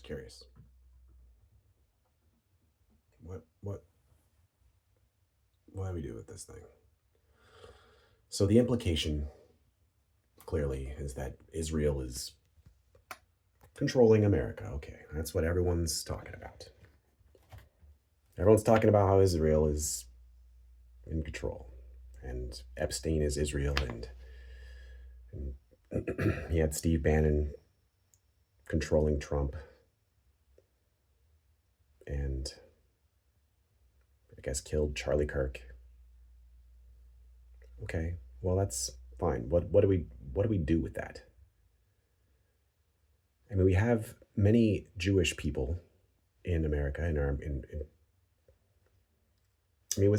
curious. What do we do with this thing? So the implication clearly is that Israel is controlling America. Okay, that's what everyone's talking about. Everyone's talking about how Israel is in control, and Epstein is Israel, and he had Steve Bannon controlling Trump, and I guess killed Charlie Kirk. Okay, well that's fine. What do we do with that? I mean, we have many Jewish people in America. I mean,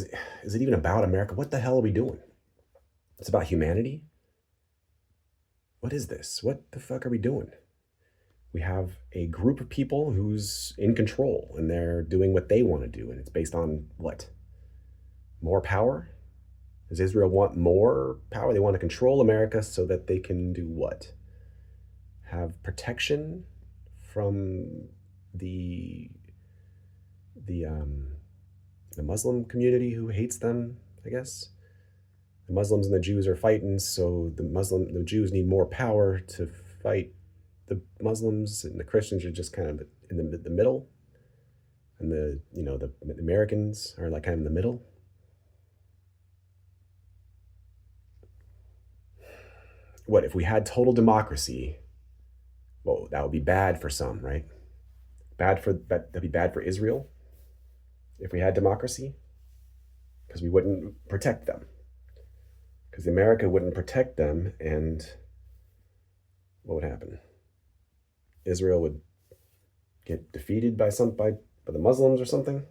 is it even about America? What the hell are we doing? It's about humanity. What is this? What the fuck are we doing? We have a group of people who's in control and they're doing what they want to do, and it's based on what? More power? Does Israel want more power? They want to control America so that they can do what? Have protection from the the um, the Muslim community who hates them, I guess. The Muslims and the Jews are fighting, so the Jews need more power to fight the Muslims, and the Christians are just kind of in the middle, and the Americans are like kind of in the middle. What if we had total democracy? Well, that would be bad for some, right? That'd be bad for Israel if we had democracy, because we wouldn't protect them, because America wouldn't protect them, and what would happen? Israel would get defeated by the Muslims or something.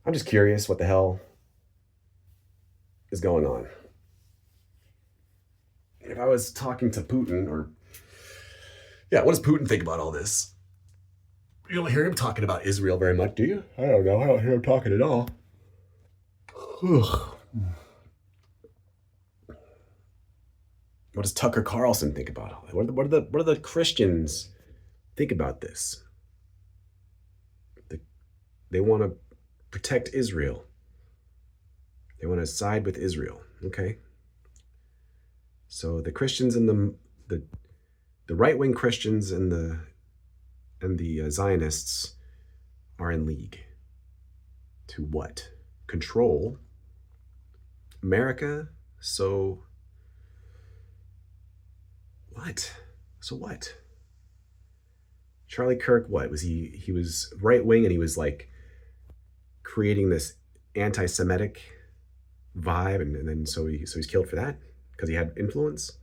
I'm just curious what the hell is going on. If I was talking to Putin, or yeah, what does Putin think about all this? You don't hear him talking about Israel very much, do you? I don't know. I don't hear him talking at all. Ugh. What does Tucker Carlson think about all that? What do the Christians think about this? They want to protect Israel. They want to side with Israel. Okay. So the Christians and the right wing Christians and the Zionists are in league to what? Control America. So what? So what? Charlie Kirk, what was he? He was right wing, and he was like creating this anti-Semitic vibe, and then so he's killed for that because he had influence.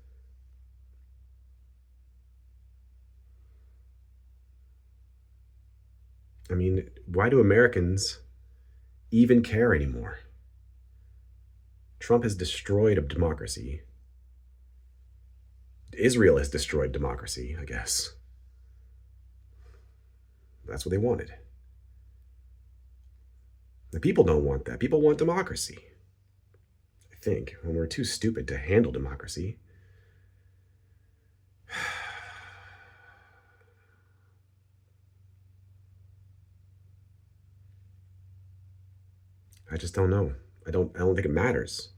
I mean, why do Americans even care anymore? Trump has destroyed a democracy. Israel has destroyed democracy, I guess. That's what they wanted. The people don't want that. People want democracy, I think, when we're too stupid to handle democracy. I just don't know. I don't think it matters.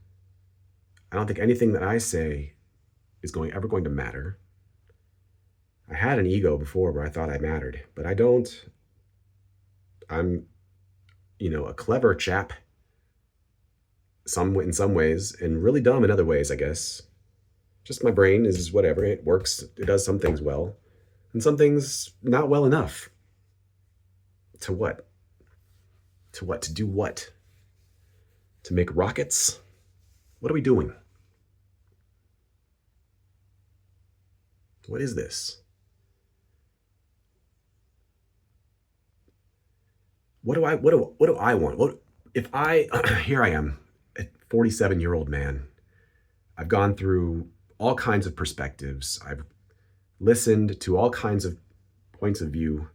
I don't think anything that I say is ever going to matter. I had an ego before where I thought I mattered, but I don't. I'm, a clever chap in some ways and really dumb in other ways, I guess. Just my brain is whatever. It works. It does some things well, and some things not well enough. To what? To what? To do what? To make rockets? What are we doing? What is this? What do I want? What if I here I am, a 47-year-old man. I've gone through all kinds of perspectives. I've listened to all kinds of points of view,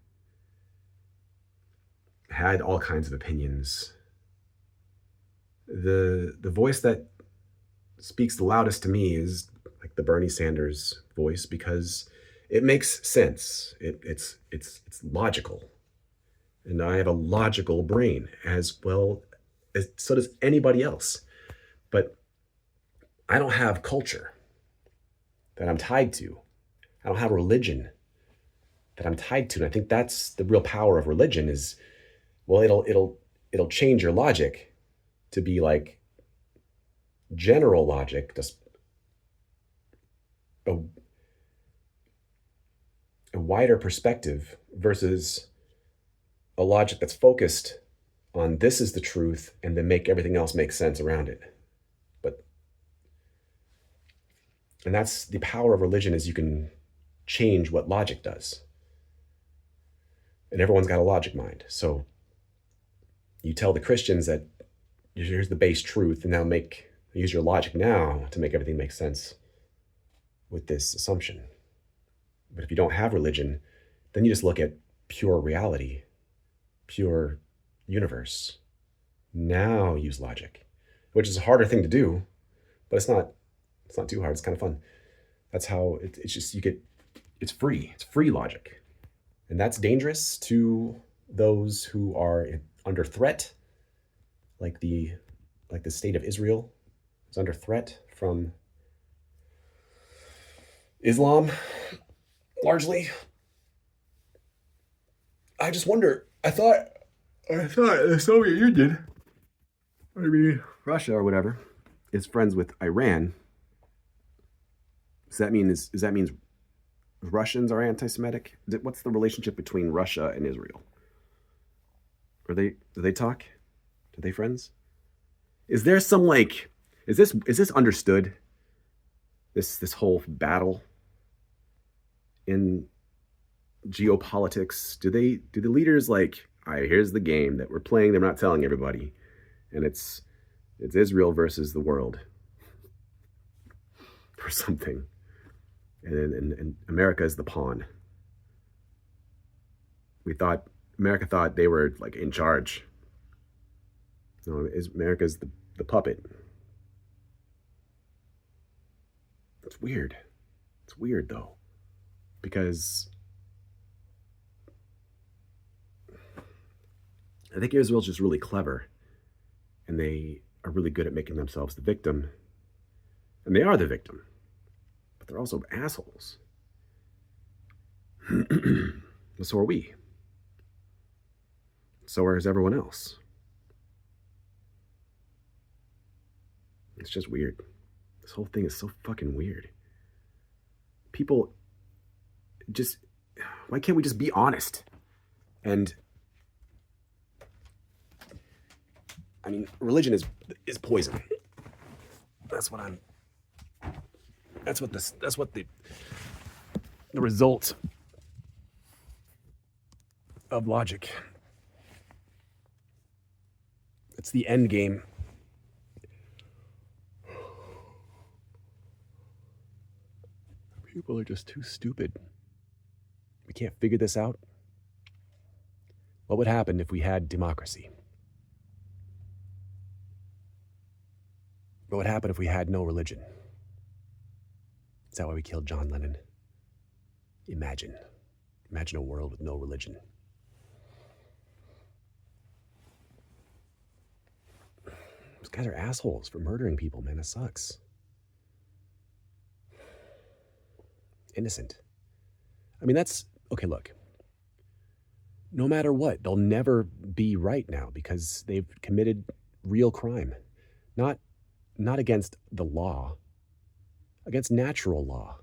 had all kinds of opinions. The voice that speaks the loudest to me is like the Bernie Sanders voice, because It makes sense. It's logical. And I have a logical brain as well as so does anybody else. But I don't have culture that I'm tied to. I don't have religion that I'm tied to. And I think that's the real power of religion is, well, it'll change your logic to be like general logic, just a, a wider perspective versus a logic that's focused on this is the truth and then make everything else make sense around it. But and that's the power of religion is you can change what logic does. And everyone's got a logic mind. So you tell the Christians that here's the base truth and now use your logic now to make everything make sense with this assumption. But if you don't have religion, then you just look at pure reality, pure universe. Now use logic, which is a harder thing to do, but it's not too hard. It's kind of fun. That's how it's just it's free. It's free logic. And that's dangerous to those who are under threat, like the state of Israel is under threat from Islam, largely. I just wonder. I thought the Soviet Union, Russia or whatever, is friends with Iran. Does that mean Russians are anti-Semitic? What's the relationship between Russia and Israel? Do they talk? Are they friends? Is there some like is this understood? This whole battle in geopolitics. Do the leaders like, all right, here's the game that we're playing, they're not telling everybody. And it's Israel versus the world or something. And America is the pawn. America thought they were like in charge. No, America's the puppet. It's weird. It's weird though, because I think Israel's just really clever, and they are really good at making themselves the victim, and they are the victim, but they're also assholes. So are we. So is everyone else. It's just weird. This whole thing is so fucking weird. People just, why can't we just be honest? And I mean, religion is poison. That's what the result of logic. It's the end game. People are just too stupid. We can't figure this out. What would happen if we had democracy? What would happen if we had no religion? Is that why we killed John Lennon? Imagine a world with no religion. Those guys are assholes for murdering people, man. It sucks. Innocent. I mean, okay, look. No matter what, they'll never be right now because they've committed real crime. Not against the law, against natural law.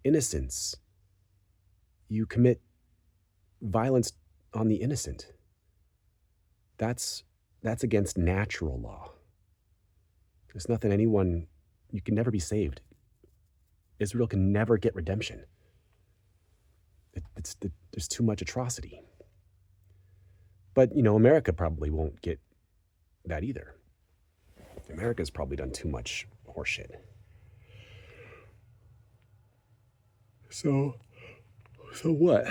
Innocence. You commit violence on the innocent. That's against natural law. There's nothing you can never be saved. Israel can never get redemption. There's too much atrocity. But, America probably won't get that either. America's probably done too much horseshit. So what?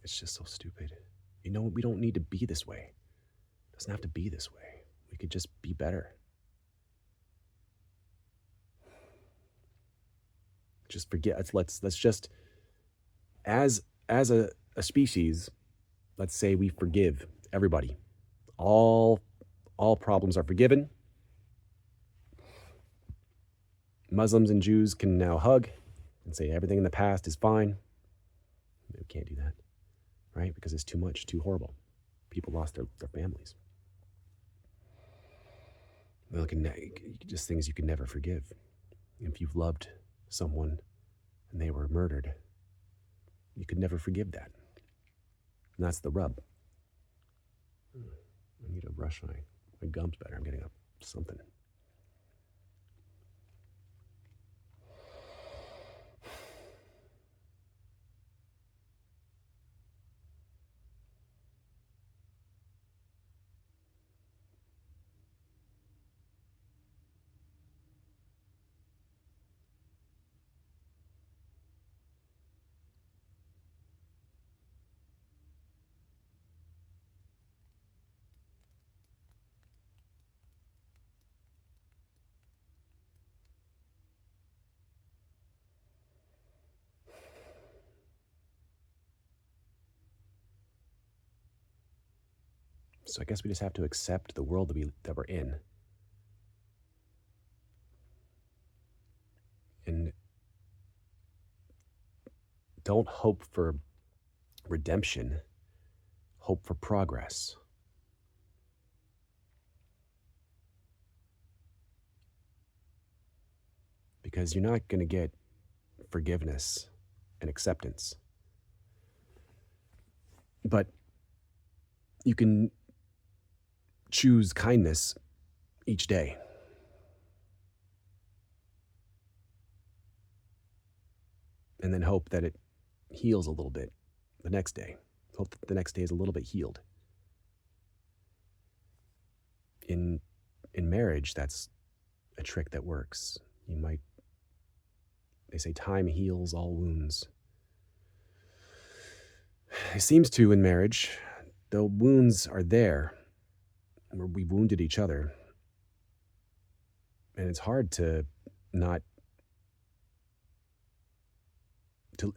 It's just so stupid. We don't need to be this way. It doesn't have to be this way. We could just be better. Just forget. Let's just as a species, let's say we forgive everybody. All problems are forgiven. Muslims and Jews can now hug and say everything in the past is fine. We can't do that, right? Because it's too much, too horrible. People lost their families. Just things you can never forgive. If you've loved someone and they were murdered, you could never forgive that. And that's the rub. I need to brush my gums better. I'm getting up something. So I guess we just have to accept the world that we're in. And don't hope for redemption, hope for progress. Because you're not going to get forgiveness and acceptance. But you can choose kindness each day. And then hope that it heals a little bit the next day. Hope that the next day is a little bit healed. In marriage, that's a trick that works. They say time heals all wounds. It seems to in marriage, the wounds are there, where we wounded each other. And it's hard to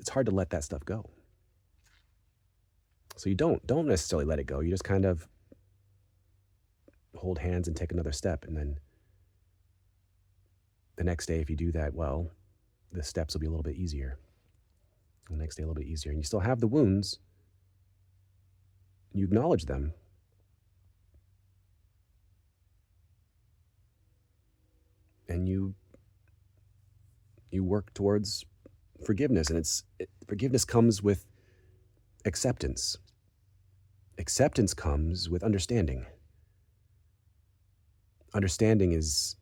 it's hard to let that stuff go. So you don't necessarily let it go. You just kind of hold hands and take another step. And then the next day, if you do that well, the steps will be a little bit easier. The next day, a little bit easier. And you still have the wounds. You acknowledge them. And you work towards forgiveness. And forgiveness comes with acceptance. Acceptance comes with understanding. Understanding is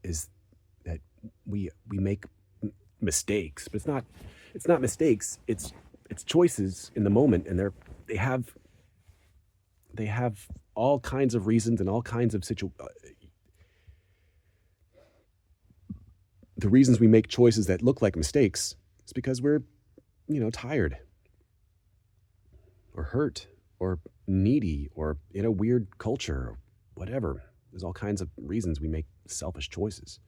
that we make mistakes, but it's not mistakes. It's choices in the moment, and they have all kinds of reasons and all kinds of the reasons we make choices that look like mistakes is because we're tired or hurt or needy or in a weird culture or whatever. There's all kinds of reasons we make selfish choices.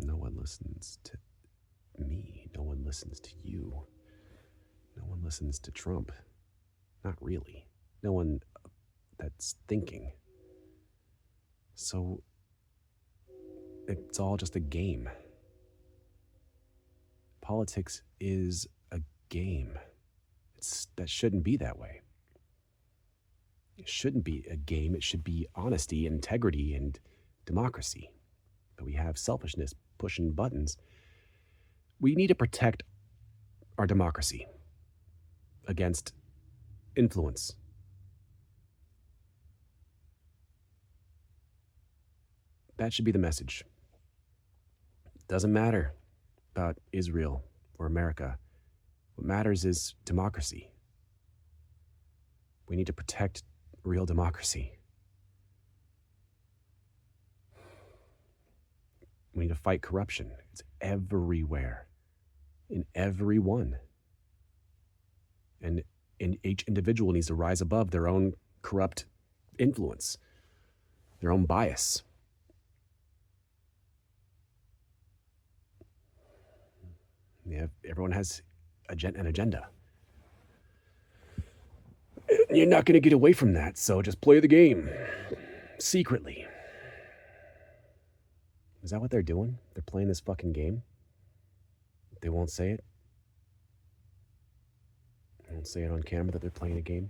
No one listens to me. No one listens to you. No one listens to Trump. Not really. No one that's thinking. So it's all just a game. Politics is a game. That shouldn't be that way. It shouldn't be a game. It should be honesty, integrity, and democracy, but we have selfishness pushing buttons. We need to protect our democracy against influence. That should be the message. Doesn't matter about Israel or America. What matters is democracy. We need to protect real democracy. We need to fight corruption. It's everywhere, in everyone. And each individual needs to rise above their own corrupt influence, their own bias. Yeah, everyone has an agenda. You're not going to get away from that, so just play the game secretly. Is that what they're doing? They're playing this fucking game? They won't say it? They won't say it on camera that they're playing a game?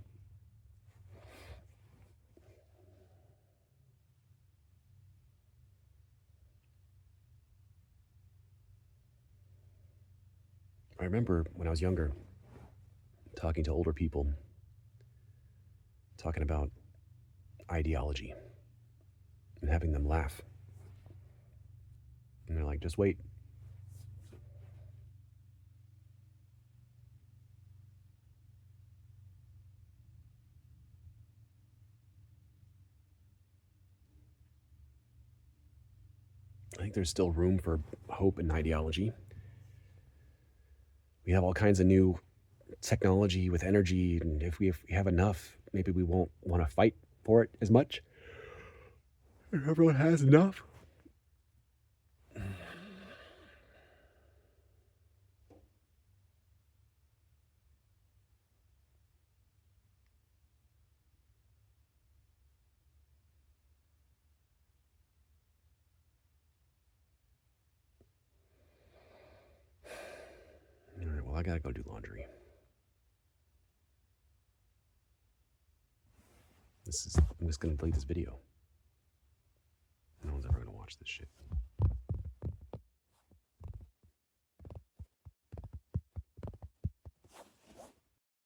I remember when I was younger, talking to older people, talking about ideology and having them laugh. And they're like, just wait. I think there's still room for hope and ideology. We have all kinds of new technology with energy, and if we have enough, maybe we won't want to fight for it as much. If everyone has enough. All right, well, I gotta go do laundry. I'm just gonna delete this video. No one's ever gonna watch this shit.